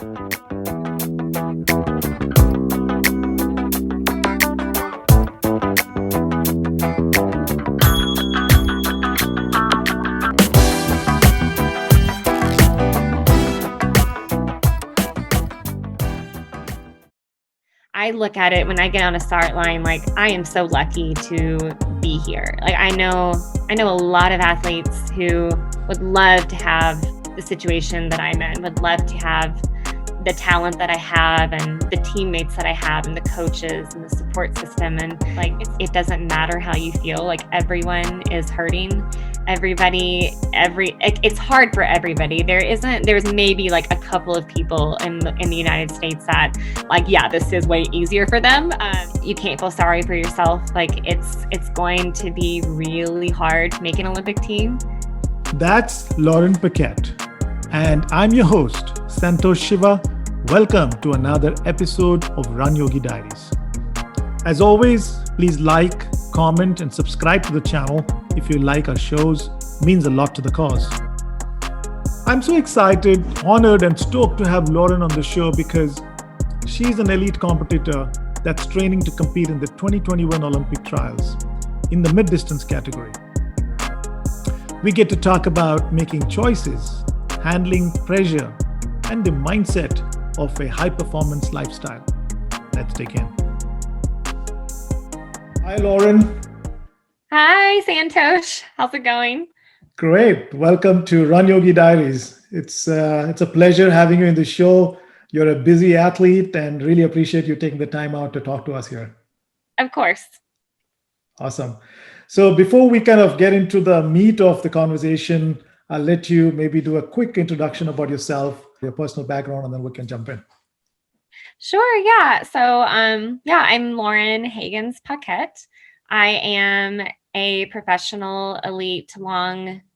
I look at it when I get on a start line, like I am so lucky to be here. Like I know a lot of athletes who would love to have the situation that I'm in, would love to have the talent that I have and the teammates that I have and the coaches and the support system. And like, it doesn't matter how you feel, like everyone is hurting. It's hard for everybody. There's maybe like a couple of people in the United States that like, yeah, this is way easier for them. You can't feel sorry for yourself. Like it's going to be really hard to make an Olympic team. That's Lauren Paquette. And I'm your host, Santosh Shiva. Welcome to another episode of RunYogi Diaries. As always, please like, comment, and subscribe to the channel if you like our shows. It means a lot to the cause. I'm so excited, honored, and stoked to have Lauren on the show because she's an elite competitor that's training to compete in the 2021 Olympic trials in the mid-distance category. We get to talk about making choices, handling pressure, and the mindset of a high-performance lifestyle. Let's dig in. Hi, Lauren. Hi, Santosh. How's it going? Great. Welcome to RunYogi Diaries. It's a pleasure having you in the show. You're a busy athlete and really appreciate you taking the time out to talk to us here. Of course. Awesome. So before we kind of get into the meat of the conversation, I'll let you maybe do a quick introduction about yourself, your personal background, and then we can jump in. Sure. Yeah. So, I'm Lauren Higgins Paquette. I am a professional elite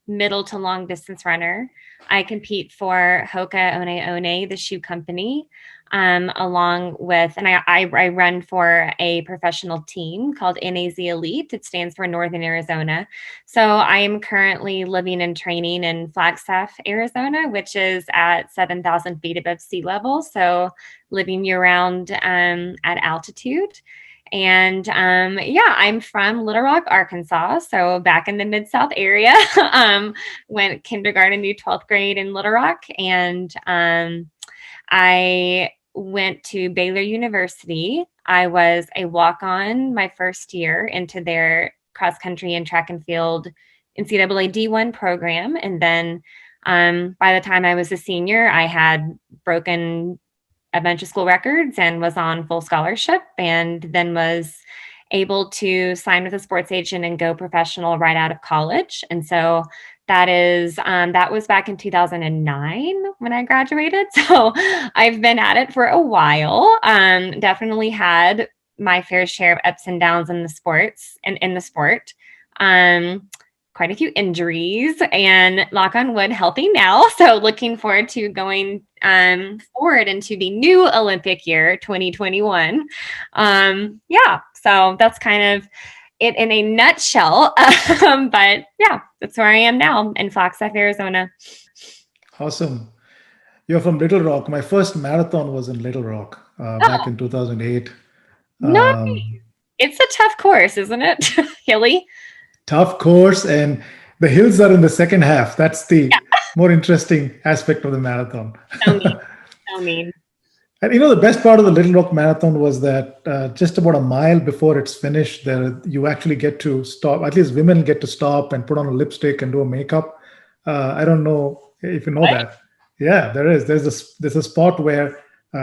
middle to long distance runner. I compete for Hoka One One, the shoe company, along with, and I run for a professional team called NAZ Elite. It stands for Northern Arizona. So I am currently living and training in Flagstaff, Arizona, which is at 7,000 feet above sea level. So living year round at altitude. And I'm from Little Rock, Arkansas. So back in the Mid-South area, went kindergarten through 12th grade in Little Rock. And I went to Baylor University. I was a walk-on my first year into their cross country and track and field NCAA D1 program. And then by the time I was a senior, I had broken a bunch of school records and was on full scholarship, and then was able to sign with a sports agent and go professional right out of college. And so that was back in 2009 when I graduated. So I've been at it for a while. Definitely had my fair share of ups and downs in the sports and in the sport. Quite a few injuries, and knock on wood, healthy now. So looking forward to going forward into the new Olympic year, 2021. So that's kind of it in a nutshell. But yeah, that's where I am now in Flagstaff, Arizona. Awesome. You're from Little Rock. My first marathon was in Little Rock back in 2008. Nice. It's a tough course, isn't it? Hilly. Tough course, and the hills are in the second half. That's the more interesting aspect of the marathon. So mean. And the best part of the Little Rock Marathon was that just about a mile before it's finished, you actually get to stop. At least women get to stop and put on a lipstick and do a makeup. I don't know if you know that. Yeah, there is. There's a spot where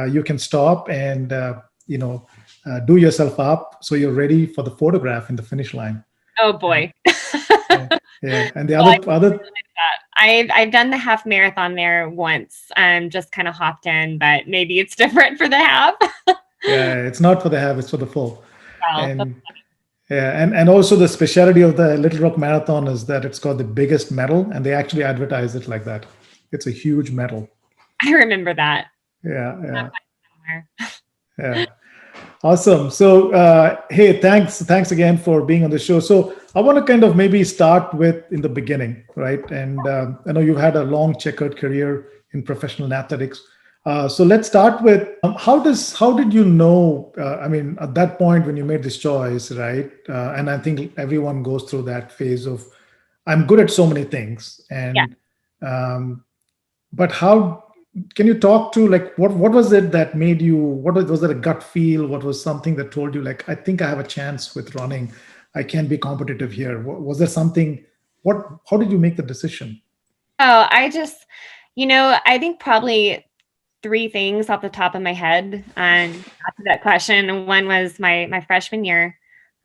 you can stop and do yourself up so you're ready for the photograph in the finish line. Oh boy. Yeah. And the other I've done the half marathon there once. Just kind of hopped in, but maybe it's different for the half. Yeah, it's not for the half, it's for the full. Wow, and also the specialty of the Little Rock Marathon is that it's got the biggest medal, and they actually advertise it like that. It's a huge medal. I remember that. Yeah. Yeah. Awesome. So, hey, thanks again for being on the show. So I want to kind of maybe start with in the beginning, right? And I know you've had a long checkered career in professional athletics. So let's start with how did you know? I mean, at that point when you made this choice, right? And I think everyone goes through that phase of I'm good at so many things, Yeah. and um, but how can you talk to like what was it that made you? Was it a gut feel? What was something that told you like I think I have a chance with running? I can be competitive here. Was there something? What? How did you make the decision? Oh, I think probably three things off the top of my head after that question. One was my freshman year.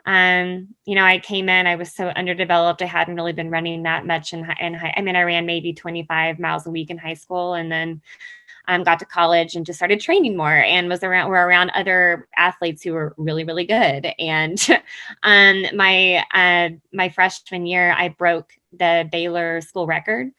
I came in, I was so underdeveloped. I hadn't really been running that much in high. I mean, I ran maybe 25 miles a week in high school, and then got to college and just started training more and were around other athletes who were really, really good. And my freshman year, I broke the Baylor school record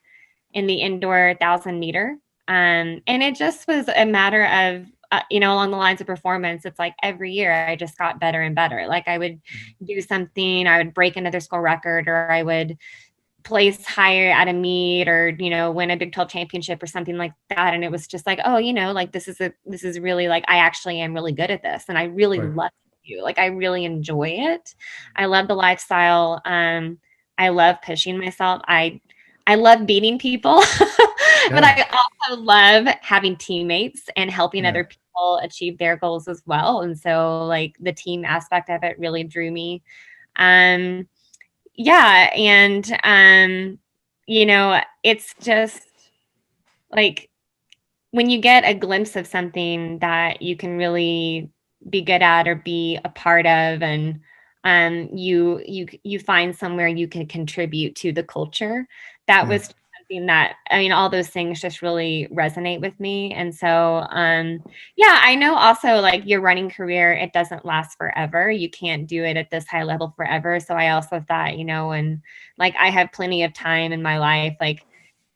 in the indoor 1,000 meter. And it just was a matter of, along the lines of performance. It's like every year I just got better and better. Like I would do something, I would break another school record, or I would place higher at a meet, or win a Big 12 championship or something like that. And it was just like, oh, like this is really, like, I actually am really good at this, and I really Right. love you. Like I really enjoy it. I love the lifestyle. I love pushing myself. I love beating people, but Yeah. I also love having teammates and helping Yeah. other people achieve their goals as well. And so, like, the team aspect of it really drew me. Um, yeah, and it's just like when you get a glimpse of something that you can really be good at or be a part of, and you find somewhere you can contribute to the culture. That Yeah. was something that, I mean, all those things just really resonate with me. And so yeah, I know also, like, your running career, it doesn't last forever. You can't do it at this high level forever. So I also thought, and like I have plenty of time in my life, like,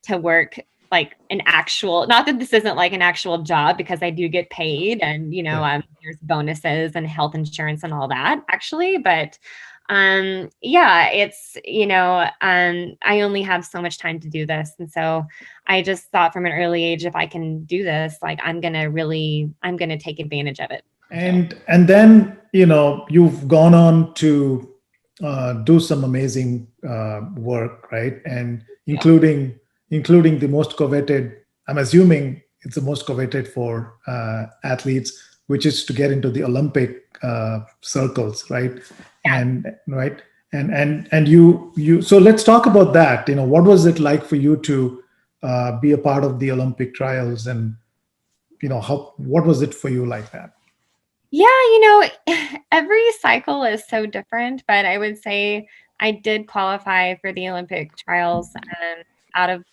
to work like an actual, not that this isn't like an actual job, because I do get paid, and Yeah. there's bonuses and health insurance and all that, actually. But yeah, it's, I only have so much time to do this. And so I just thought from an early age, if I can do this, like, I'm gonna take advantage of it. So And then you've gone on to do some amazing work, right? And yeah. including the most coveted. I'm assuming it's the most coveted for athletes, which is to get into the Olympic circles, right? And right, and you. So let's talk about that. What was it like for you to be a part of the Olympic trials, and how what was it for you like that? Yeah, every cycle is so different, but I would say I did qualify for the Olympic trials out of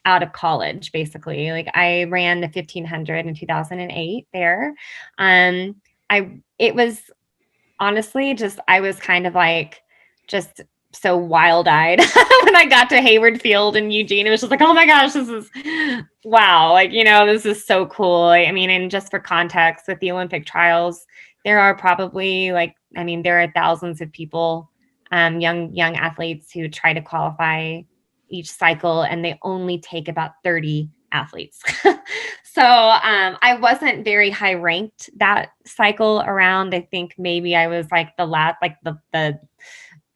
out of college, basically. Like, I ran the 1500 in 2008 there. It was honestly just, I was kind of like, just so wild-eyed when I got to Hayward Field in Eugene. It was just like, oh my gosh, this is wow. Like, this is so cool. I mean, and just for context, with the Olympic trials, there are probably, like, I mean, there are thousands of people, young athletes, who try to qualify each cycle, and they only take about 30 athletes. So I wasn't very high ranked that cycle around. I think maybe I was like the last, like the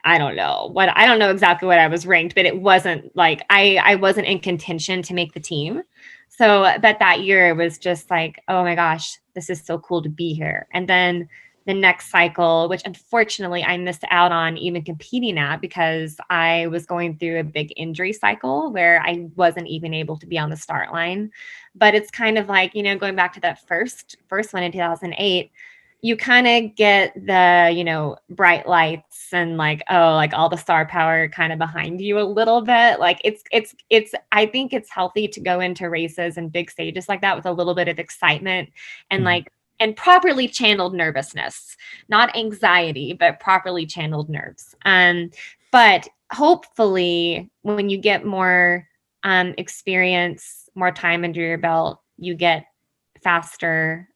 I don't know exactly what I was ranked, but it wasn't like I wasn't in contention to make the team. So, but that year it was just like, oh my gosh, this is so cool to be here. And then the next cycle, which unfortunately I missed out on even competing at, because I was going through a big injury cycle where I wasn't even able to be on the start line. But it's kind of like, going back to that first one in 2008, you kind of get the, bright lights and, like, oh, like, all the star power kind of behind you a little bit. Like, I think it's healthy to go into races and big stages like that with a little bit of excitement and, Mhm. like, and properly channeled nervousness, not anxiety, but properly channeled nerves. But hopefully when you get more experience, more time under your belt, you get faster.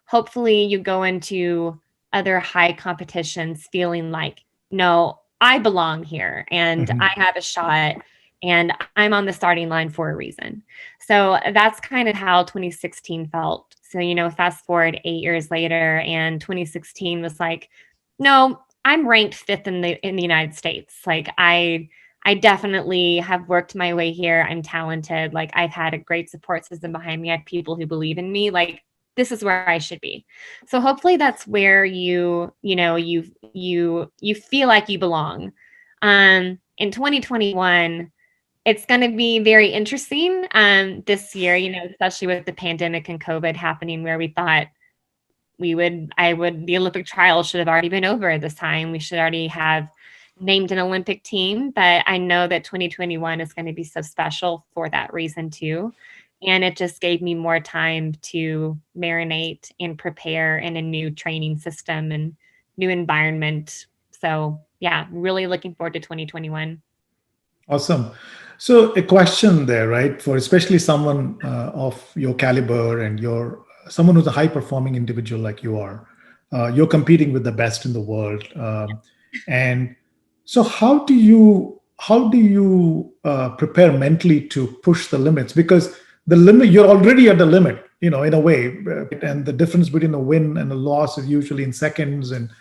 Hopefully you go into other high competitions feeling like, no, I belong here and I Mhm. have a shot. and I'm on the starting line for a reason. So that's kind of how 2016 felt. So, fast forward 8 years later, and 2016 was like, no, I'm ranked fifth in the United States. Like I definitely have worked my way here. I'm talented. Like I've had a great support system behind me. I have people who believe in me. Like this is where I should be. So hopefully that's where you feel like you belong. In 2021, it's going to be very interesting this year, especially with the pandemic and COVID happening, where we thought the Olympic trials should have already been over at this time. We should already have named an Olympic team, but I know that 2021 is going to be so special for that reason too. And it just gave me more time to marinate and prepare in a new training system and new environment. So, yeah, really looking forward to 2021. Awesome. So a question there, right? For especially someone of your caliber and you're someone who's a high performing individual like you are, you're competing with the best in the world. And so how do you prepare mentally to push the limits? Because the limit, you're already at the limit, in a way. And the difference between a win and a loss is usually in seconds. And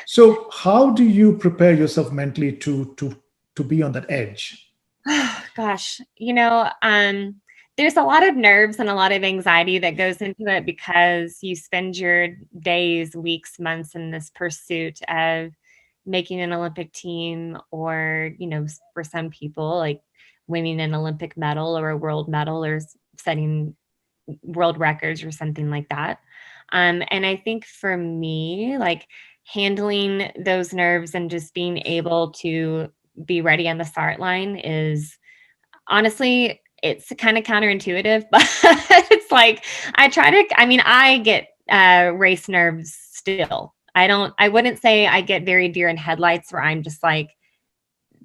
so how do you prepare yourself mentally to be on that edge? Gosh, there's a lot of nerves and a lot of anxiety that goes into it because you spend your days, weeks, months in this pursuit of making an Olympic team, or, for some people, like winning an Olympic medal or a world medal, or setting world records or something like that. And I think for me, like handling those nerves and just being able to be ready on the start line is honestly, it's kind of counterintuitive, but it's like I get race nerves still. I wouldn't say I get very deer in headlights where I'm just like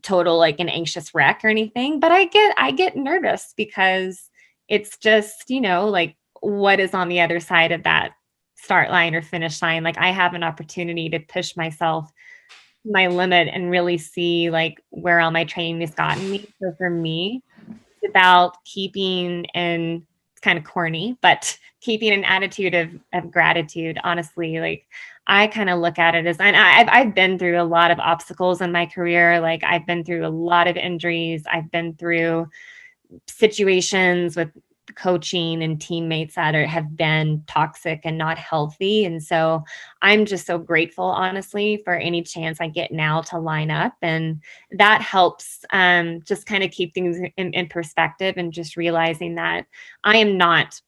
total like an anxious wreck or anything, but I get nervous because it's just, like what is on the other side of that start line or finish line. Like I have an opportunity to push myself my limit and really see like where all my training has gotten me. So for me, it's about keeping, and it's kind of corny, but keeping an attitude of gratitude. Honestly, like I kind of look at it as, and I've been through a lot of obstacles in my career. Like I've been through a lot of injuries. I've been through situations with coaching and teammates that have been toxic and not healthy. And so I'm just so grateful, honestly, for any chance I get now to line up. And that helps just kind of keep things in perspective, and just realizing that I am not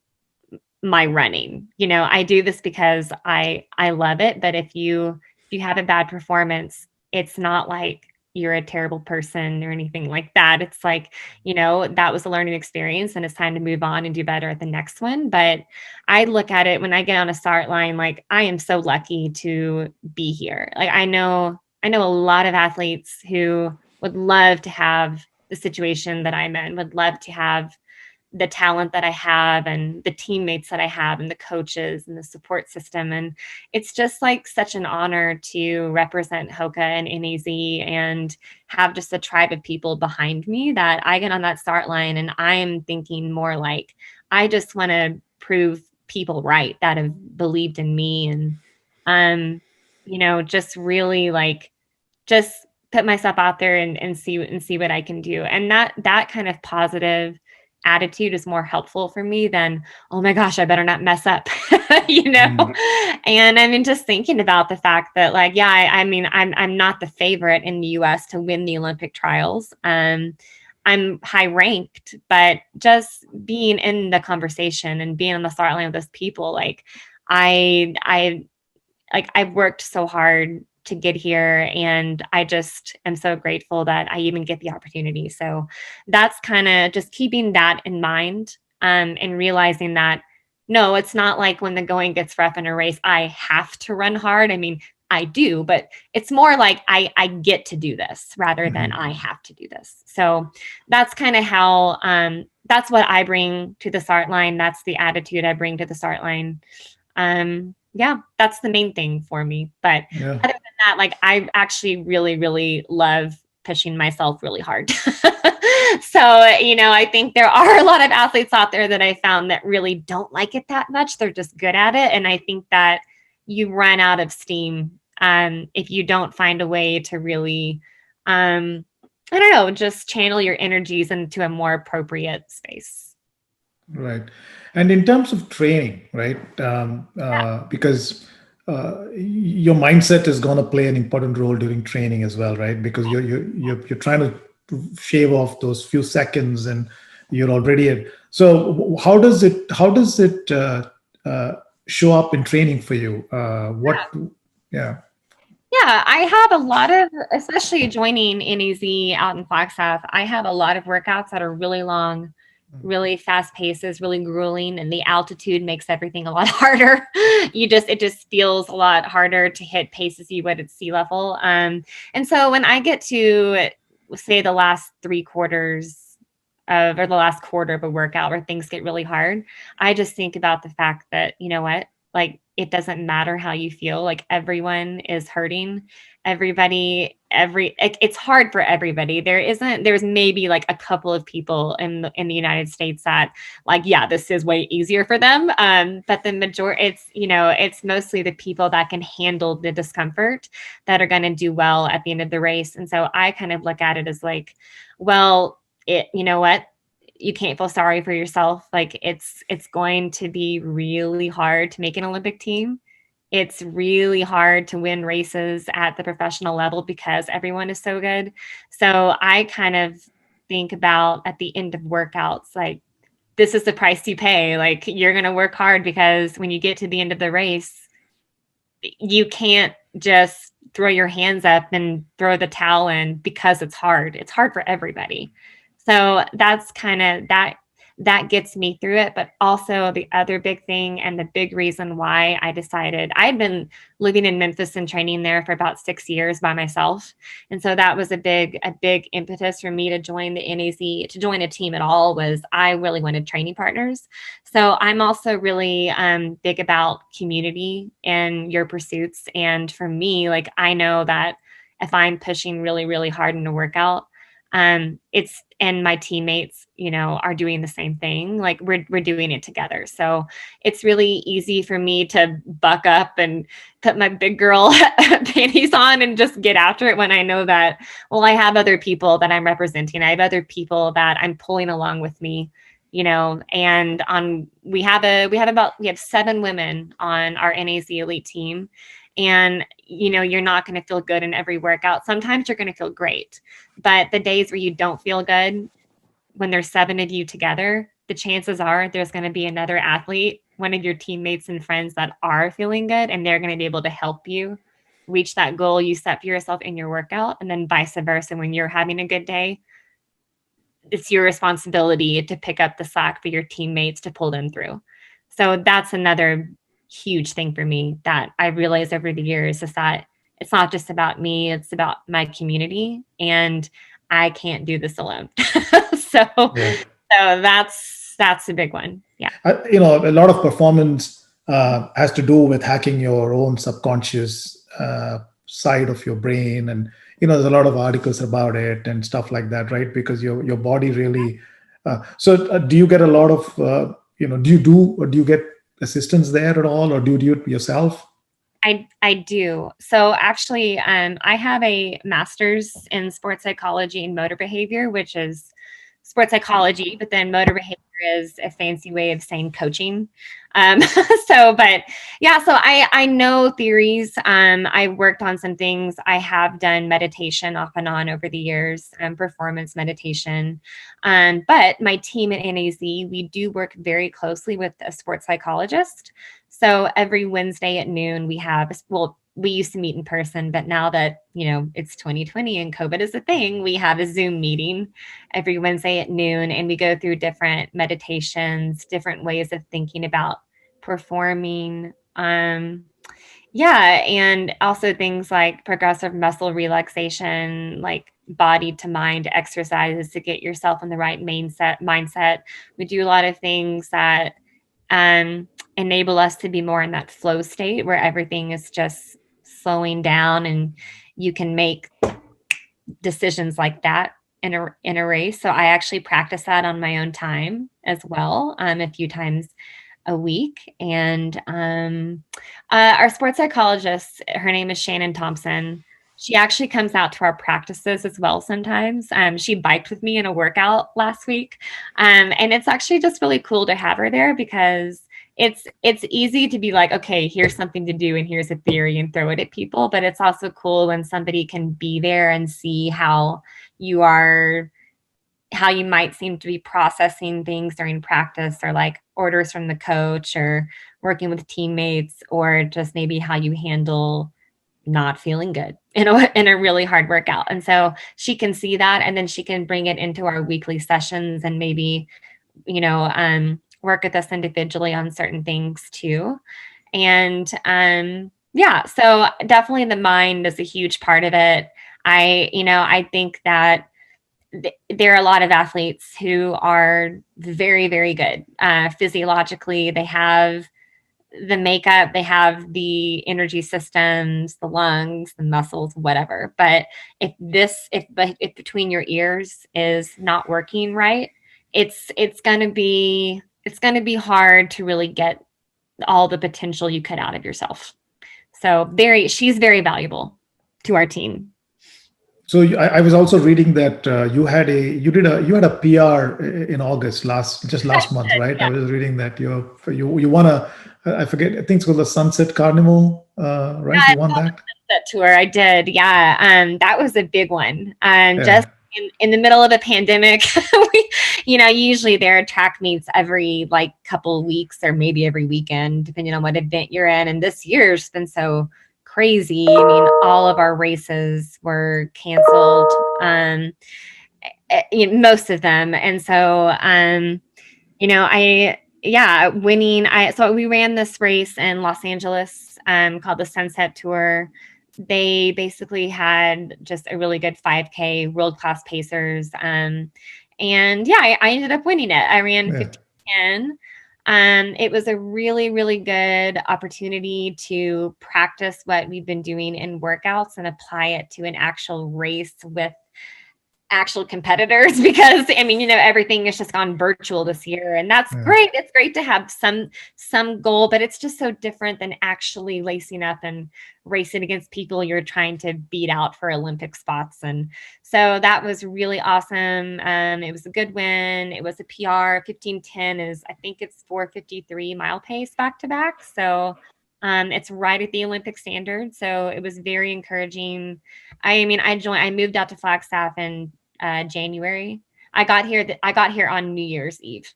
my running. I do this because I love it. But if you have a bad performance, it's not like you're a terrible person or anything like that. It's like, that was a learning experience and it's time to move on and do better at the next one. But I look at it when I get on a start line, like I am so lucky to be here. Like I know a lot of athletes who would love to have the situation that I'm in, would love to have the talent that I have and the teammates that I have and the coaches and the support system. And it's just like such an honor to represent Hoka and NAZ and have just a tribe of people behind me, that I get on that start line and I'm thinking more like, I just want to prove people right that have believed in me. And, just really like, just put myself out there and see what I can do. And that kind of positive attitude is more helpful for me than, oh my gosh, I better not mess up, you know? Mm. And I mean, just thinking about the fact that like, yeah, I mean, I'm not the favorite in the US to win the Olympic trials. I'm high ranked, but just being in the conversation and being on the start line with those people, like I I've worked so hard to get here, and I just am so grateful that I even get the opportunity. So that's kind of just keeping that in mind, and realizing that no, it's not like when the going gets rough in a race, I have to run hard. I mean, I do, but it's more like I get to do this rather than Mhm. I have to do this. So that's kind of how that's what I bring to the start line. That's the attitude I bring to the start line. Yeah, that's the main thing for me. But Yeah. other than that, like I actually really, really love pushing myself really hard. So, I think there are a lot of athletes out there that I found that really don't like it that much. They're just good at it. And I think that you run out of steam if you don't find a way to really, I don't know, just channel your energies into a more appropriate space. Right. And in terms of training, right? Because your mindset is going to play an important role during training as well, right? Because you're trying to shave off those few seconds, and you're already at. So how does it show up in training for you? What? Yeah. Yeah, I have a lot of, especially joining NEZ out in Flagstaff, I have a lot of workouts that are really long, really fast paces, really grueling, and the altitude makes everything a lot harder. It just feels a lot harder to hit paces you would at sea level. And so when I get to say the last three quarters or the last quarter of a workout where things get really hard, I just think about the fact that, you know what, like it doesn't matter how you feel, like everyone is hurting. It's hard for everybody. There's maybe like a couple of people in the United States that like, yeah, this is way easier for them. But the majority, it's mostly the people that can handle the discomfort that are going to do well at the end of the race. And so I kind of look at it as like, well, you know what, you can't feel sorry for yourself. Like it's going to be really hard to make an Olympic team. It's really hard to win races at the professional level because everyone is so good. So I kind of think about at the end of workouts, like this is the price you pay. Like you're going to work hard because when you get to the end of the race, you can't just throw your hands up and throw the towel in because it's hard. It's hard for everybody. So that's kind of that gets me through it. But also the other big thing and the big reason why I decided I'd been living in Memphis and training there for about 6 years by myself. And so that was a big impetus for me to join the NAZ, to join a team at all, was I really wanted training partners. So I'm also really big about community and your pursuits. And for me, like I know that if I'm pushing really, really hard in a workout, it's and my teammates, are doing the same thing. Like we're doing it together. So it's really easy for me to buck up and put my big girl panties on and just get after it when I know that, well, I have other people that I'm representing. I have other people that I'm pulling along with me, and we have 7 women on our NAZ elite team. And you're not going to feel good in every workout. Sometimes you're going to feel great, but the days where you don't feel good, when there's 7 of you together, the chances are there's going to be another athlete, one of your teammates and friends that are feeling good, and they're going to be able to help you reach that goal you set for yourself in your workout. And then vice versa, when you're having a good day, it's your responsibility to pick up the slack for your teammates to pull them through. So that's another huge thing for me that I realized over the years, is that it's not just about me, it's about my community, and I can't do this alone. so Yeah. that's a big one. Yeah. A lot of performance has to do with hacking your own subconscious side of your brain, and there's a lot of articles about it and stuff like that, right? Because your body really. Do you get a lot of do you get assistance there at all, or do you do it yourself? I do. So actually, I have a master's in sports psychology and motor behavior, which is sports psychology, but then motor behavior is a fancy way of saying coaching. Um, but yeah, so I know theories. I worked on some things. I have done meditation off and on over the years, performance meditation. But my team at NAZ, we do work very closely with a sports psychologist. So every Wednesday at noon, we used to meet in person, but now that, it's 2020 and COVID is a thing, we have a Zoom meeting every Wednesday at noon, and we go through different meditations, different ways of thinking about performing. Yeah, and also things like progressive muscle relaxation, like body to mind exercises to get yourself in the right mindset. We do a lot of things that enable us to be more in that flow state where everything is just slowing down and you can make decisions like that. in a race. So I actually practice that on my own time as well, a few times a week. And our sports psychologist, her name is Shannon Thompson. She actually comes out to our practices as well sometimes. She biked with me in a workout last week. And it's actually just really cool to have her there because it's easy to be like, okay, here's something to do and here's a theory and throw it at people. But it's also cool when somebody can be there and see you are how you might seem to be processing things during practice or like orders from the coach or working with teammates or just maybe how you handle not feeling good in a really hard workout. And so she can see that and then she can bring it into our weekly sessions and maybe, work with us individually on certain things too. And yeah, so definitely the mind is a huge part of it. I think that there are a lot of athletes who are very, very good physiologically. They have the makeup, they have the energy systems, the lungs, the muscles, whatever. But if between your ears is not working right, it's gonna be hard to really get all the potential you could out of yourself. So she's very valuable to our team. So I was also reading that you had a PR in August last month, right? I was reading that you won I forget, I think it's called the Sunset Carnival, right? You won that. That tour I did. Yeah. That was a big one. Just Yeah, in the middle of a pandemic, usually there are track meets every like couple of weeks or maybe every weekend, depending on what event you're in. And this year's been so crazy. I mean, all of our races were canceled. Most of them. And so, winning. So we ran this race in Los Angeles, called the Sunset Tour. They basically had just a really good 5K, world class pacers. And yeah, I ended up winning it. I ran yeah. 15:10. It was a really, really good opportunity to practice what we've been doing in workouts and apply it to an actual race with actual competitors because I mean, everything has just gone virtual this year and that's Yeah. great. It's great to have some goal, but it's just so different than actually lacing up and racing against people you're trying to beat out for Olympic spots. And so that was really awesome. It was a good win. It was a PR. 15:10 is, I think it's 4:53 mile pace back to back. So it's right at the Olympic standard. So it was very encouraging. I moved out to Flagstaff and January. I got here on New Year's Eve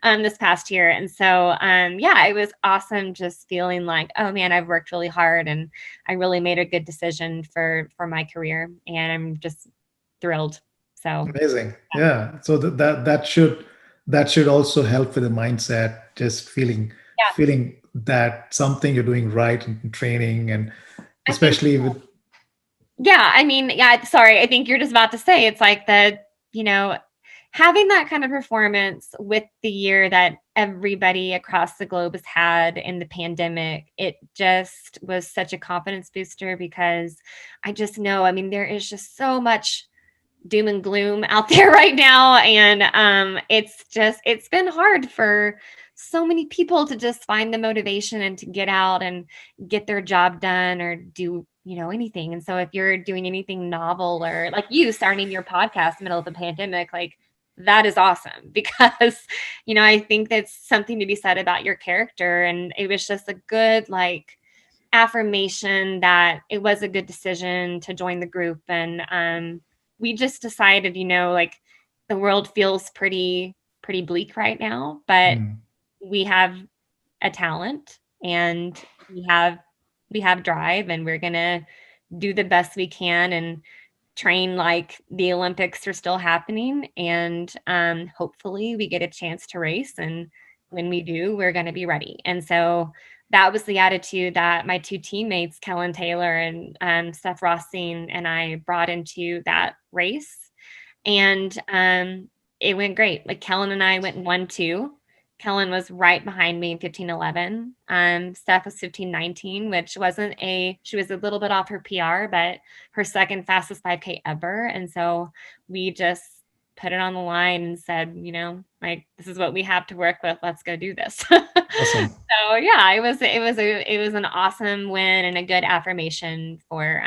this past year. And so yeah, it was awesome just feeling like, oh man, I've worked really hard and I really made a good decision for my career. And I'm just thrilled. So Amazing. Yeah. So that should also help with the mindset, just yeah, feeling that something you're doing right in training, and I think especially with yeah, I mean, yeah, sorry. I think you're just about to say it's like you know, having that kind of performance with the year that everybody across the globe has had in the pandemic, it just was such a confidence booster because I just know, I mean, there is just so much doom and gloom out there right now. And it's been hard for so many people to just find the motivation and to get out and get their job done or do anything. And so if you're doing anything novel or like you starting your podcast middle of the pandemic, like that is awesome because I think that's something to be said about your character. And it was just a good like affirmation that it was a good decision to join the group. And we just decided, like the world feels pretty bleak right now, but mm, we have a talent and we have drive and we're gonna do the best we can and train like the Olympics are still happening. And hopefully we get a chance to race. And when we do, we're going to be ready. And so that was the attitude that my two teammates, Kellen Taylor and Steph Rossing, and I brought into that race. And it went great. Like Kellen and I went 1-2. Kellen was right behind me in 15:11. Steph was 15:19, which wasn't she was a little bit off her PR, but her second fastest 5K ever. And so we just put it on the line and said, like, this is what we have to work with. Let's go do this. Awesome. So yeah, it was an awesome win and a good affirmation for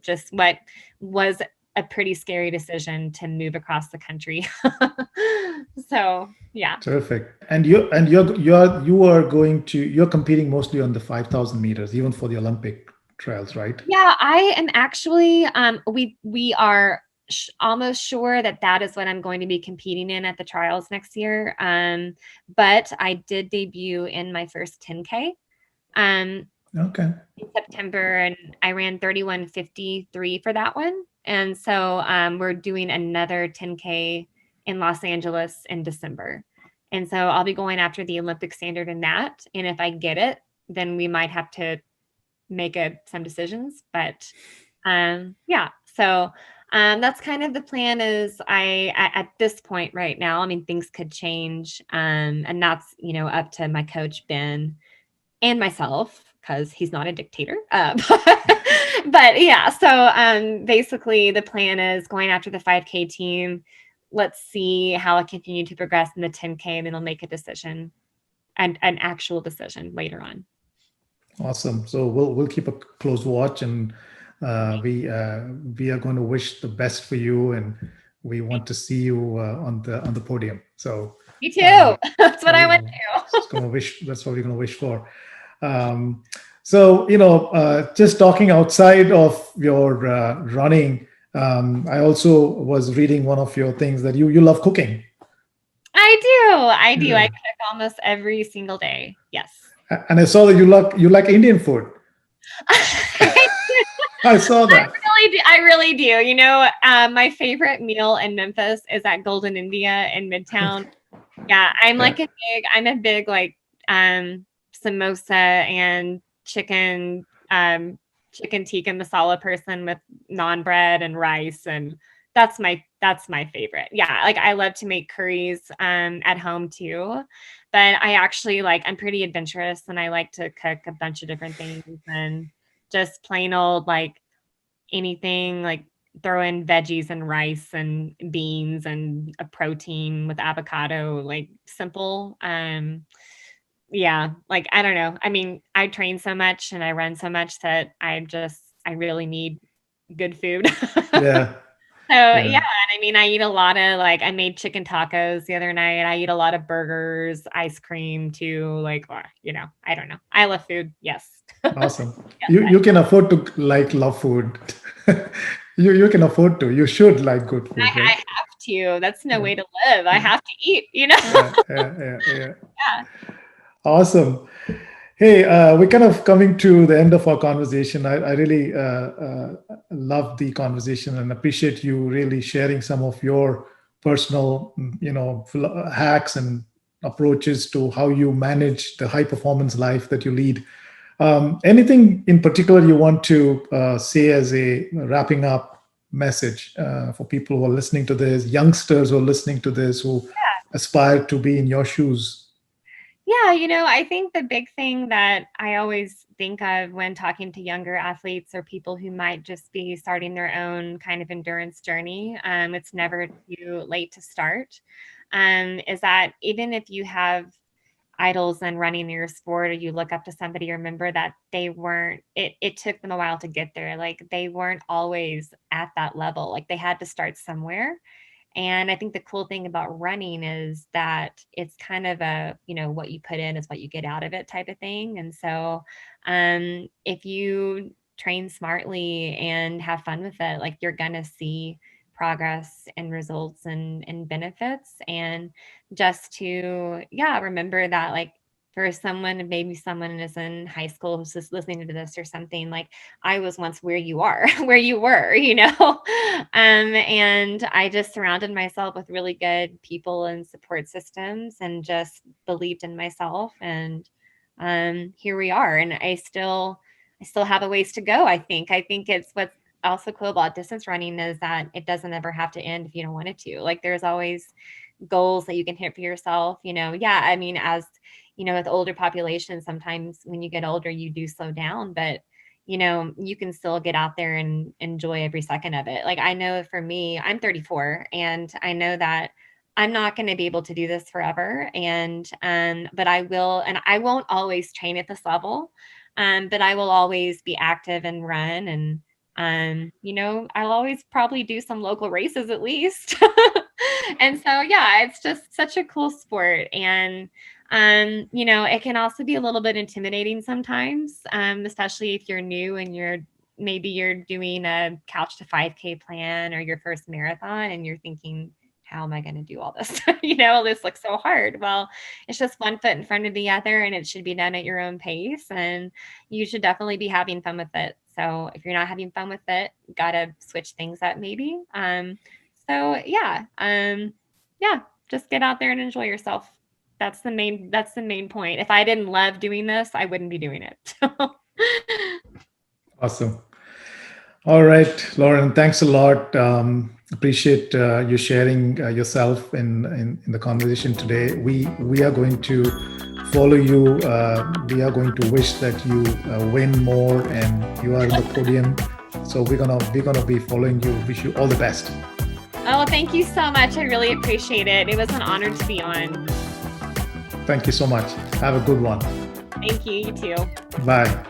just what was a pretty scary decision to move across the country. So yeah. Terrific. And you're competing mostly on the 5,000 meters, even for the Olympic trials, right? Yeah, I am actually we are almost sure that that is what I'm going to be competing in at the trials next year. But I did debut in my first 10K um Okay. in September, and I ran 31:53 for that one. And so we're doing another 10K in Los Angeles in December. And so I'll be going after the Olympic standard in that. And if I get it, then we might have to make some decisions. But yeah, so that's kind of the plan. Is at this point right now, I mean, things could change, and that's up to my coach Ben and myself, because he's not a dictator. But yeah, so basically the plan is going after the 5K team. Let's see how I continue to progress in the 10K, and then I'll make a decision, and an actual decision later on. Awesome. So we'll keep a close watch, and we are going to wish the best for you, and we want to see you on the podium. So Me too. That's what I we went to. going to wish. That's what we're going to wish for. So just talking outside of your running, I also was reading one of your things that you love cooking. I do. I Yeah. cook almost every single day. Yes. And I saw that you like Indian food. I saw that. I really do. My favorite meal in Memphis is at Golden India in Midtown. Yeah, Yeah. I'm a big like samosa and chicken tikka masala person with naan bread and rice, and that's my favorite. Yeah, like I love to make curries at home too. But I actually I'm pretty adventurous, and I like to cook a bunch of different things, and just plain old anything, like throw in veggies and rice and beans and a protein with avocado, like simple. Yeah, like I don't know. I mean, I train so much and I run so much that I really need good food. Yeah. So yeah, Yeah. and I mean, I eat a lot of I made chicken tacos the other night. I eat a lot of burgers, ice cream too. I don't know. I love food. Yes. Awesome. Yes, You can afford to love food. You can afford to. You should like good food, I right? have to. That's no Yeah. way to live. I have to eat. Yeah. Yeah. Yeah. Yeah. Yeah. Awesome. Hey, we're kind of coming to the end of our conversation. I really love the conversation and appreciate you really sharing some of your personal, hacks and approaches to how you manage the high performance life that you lead. Anything in particular you want to say as a wrapping up message for people who are listening to this, youngsters who are listening to this, who aspire to be in your shoes? Yeah, I think the big thing that I always think of when talking to younger athletes or people who might just be starting their own kind of endurance journey, it's never too late to start, is that even if you have idols and running your sport, or you look up to somebody, remember that it took them a while to get there. Like they weren't always at that level. Like they had to start somewhere. And I think the cool thing about running is that it's kind of what you put in is what you get out of it type of thing. And so if you train smartly and have fun with it, like you're going to see progress and results and benefits. And just to, yeah, remember that for maybe someone is in high school who's just listening to this or something, like I was once where you are, where you were, and I just surrounded myself with really good people and support systems and just believed in myself. And here we are. And I still have a ways to go. I think it's what's also cool about distance running is that it doesn't ever have to end if you don't want it to. Like there's always goals that you can hit for yourself. Yeah, I mean, as with older populations, sometimes when you get older, you do slow down, but you can still get out there and enjoy every second of it. Like, I know for me, I'm 34, and I know that I'm not going to be able to do this forever. But I will, and I won't always train at this level. But I will always be active and run. And, I'll always probably do some local races at least. And so, yeah, it's just such a cool sport. And, it can also be a little bit intimidating sometimes, especially if you're new and maybe you're doing a couch to 5K plan or your first marathon and you're thinking, how am I going to do all this? This looks so hard. Well, it's just one foot in front of the other, and it should be done at your own pace. And you should definitely be having fun with it. So if you're not having fun with it, gotta switch things up maybe. Yeah, just get out there and enjoy yourself. That's the main point. If I didn't love doing this, I wouldn't be doing it. Awesome. All right, Lauren, thanks a lot. Appreciate you sharing yourself in the conversation today. We are going to follow you. We are going to wish that you win more and you are in the podium. So we're gonna be following you. Wish you all the best. Oh, thank you so much. I really appreciate it. It was an honor to be on. Thank you so much. Have a good one. Thank you. You too. Bye.